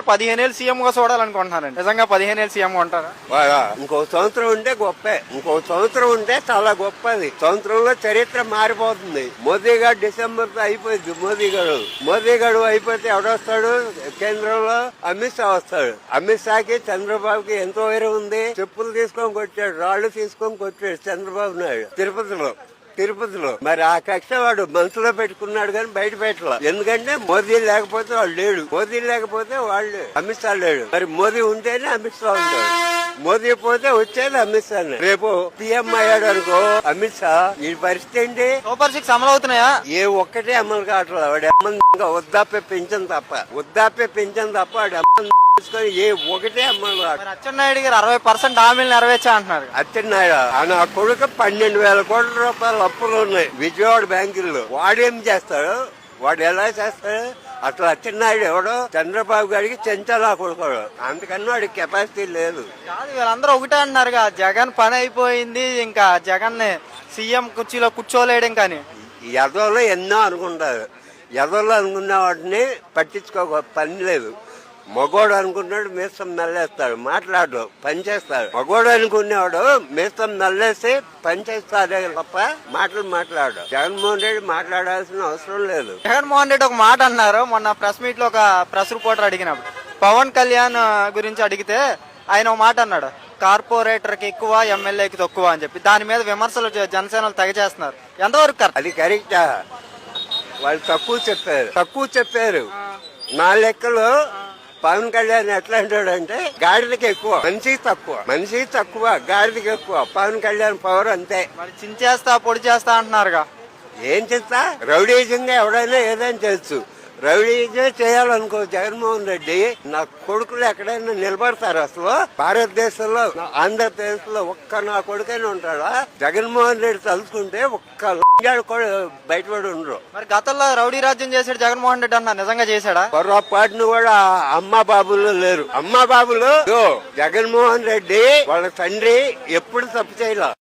15 ఏళ్ళు సీఎం గా చూడాలనుకుంటున్నారండి. నిజంగా 15 ఏళ్ళు సీఎం ఉంటారా? ఇంకో సంవత్సరం ఉంటే గొప్పే. ఇంకో సంవత్సరం ఉంటే చాలా గొప్పది. సంవత్సరంలో చరిత్ర మారిపోతుంది. మోదీ గారు డిసెంబర్ తో అయిపోయింది. మోదీ గారు అయిపోతే ఎవడొస్తాడు? కేంద్రంలో అమిత్ షా వస్తాడు. అమిత్ షాకి చంద్రబాబుకి ఎంతో వైరం ఉంది. చెప్పులు తీసుకొని కొట్టాడు, రాళ్లు తీసుకొని కొట్టాడు చంద్రబాబు నాయుడు తిరుపతిలో. మరి ఆ కక్ష వాడు మనసులో పెట్టుకున్నాడు కానీ బయట పెట్టాల. ఎందుకంటే మోదీ లేకపోతే వాడు లేడు, మోదీ లేకపోతే వాళ్ళు అమిత్ షా లేడు. మరి మోదీ ఉంటేనే అమిత్ షా ఉంటాడు, మోదీ పోతే వచ్చేది అమిత్ షా. రేపు పిఎం అయ్యాడు అనుకో అమిత్ షా, ఈ పరిస్థితి ఏంటి? సూపర్ 6 అమలు అవుతున్నాయా? ఏ ఒక్కటే అమలు కావట్లేదు. వాడు ఇంకా వృద్ధాప్య పెంచను తప్ప వాడు తీసుకొని ఏ ఒకటే అమలు కావట్లేదు. అచ్చెన్నాయుడు గారు 60% హామీలు నెరవేర్చా అంటున్నారు. అచ్చెన్నాయుడు నా కొడుకు 12,000 కోట్ల రూపాయలు అప్పులు ఉన్నాయి విజయవాడ బ్యాంకుల్లో. వాడేం చేస్తాడు? వాడు ఎలా చేస్తాడు? అట్లా అచ్చెన్నాయుడు ఎవడో చంద్రబాబు గారికి చెంచాలా కొడుకోడు. అందుకని వాడికి కెపాసిటీ లేదు. కాదు, వీళ్ళందరూ ఒకటే అంటున్నారుగా, జగన్ పని అయిపోయింది, ఇంకా జగన్ సీఎం కుర్చీలో కూర్చోలేడు. కానీ ఎదవలో ఎన్నో అనుకుంటారు. ఎదవలో అనుకున్న వాటిని పట్టించుకోక పని లేదు. మగోడు అనుకున్నాడు మీసం నల్లేస్తాడు, మాట్లాడు పని చేస్తాడు. మగోడు అనుకునేవాడు మీసం నల్లేసి పని చేస్తాడే తప్ప మాట్లాడు. జగన్మోహన్ రెడ్డి మాట్లాడాల్సిన అవసరం లేదు. జగన్మోహన్ రెడ్డి ఒక మాట అన్నారు మొన్న ప్రెస్ మీట్ లో. ఒక ప్రెస్ రిపోర్టర్ అడిగినప్పుడు పవన్ కళ్యాణ్ గురించి అడిగితే ఆయన ఒక మాట అన్నాడు, కార్పొరేటర్ కి ఎక్కువ, ఎమ్మెల్యేకి తక్కువ అని చెప్పి. దాని మీద విమర్శలు జనసేనలు తెగ చేస్తున్నారు. ఎంతవరకు కరెక్ట్? అది కరెక్టా? వాళ్ళు తక్కువ చెప్పారు. నా లెక్కలో పవన్ కళ్యాణ్ ఎట్లా అంటాడంటే గాడిదకి ఎక్కువ, మనిషికి తక్కువ, గాడిదకి ఎక్కువ. పవన్ కళ్యాణ్ పవర్ అంతే. మరి చించేస్తా పొడి చేస్తా అంటున్నారుగా. ఏం చేస్తా? రౌడీజంగా ఎవడైనా ఏదైనా చేయొచ్చు. రౌడీజే చేయాలనుకో జగన్మోహన్ రెడ్డి. నా కొడుకులు ఎక్కడైనా నిలబడతారు? అసలు భారతదేశంలో ఆంధ్రప్రదేశ్ లో ఒక్క నా కొడుకైనా ఉంటాడా? జగన్మోహన్ రెడ్డి తలుచుకుంటే ఒక్క కూడా బయటపడి ఉండరు. మరి గతంలో రౌడీ రాజ్యం చేశాడు జగన్మోహన్ రెడ్డి అన్న, నిజంగా చేశాడా? పొరపాటును కూడా అమ్మ బాబులు లేరు. అమ్మ బాబులు జగన్మోహన్ రెడ్డి వాళ్ళ తండ్రి ఎప్పుడు తప్పు చేయలే.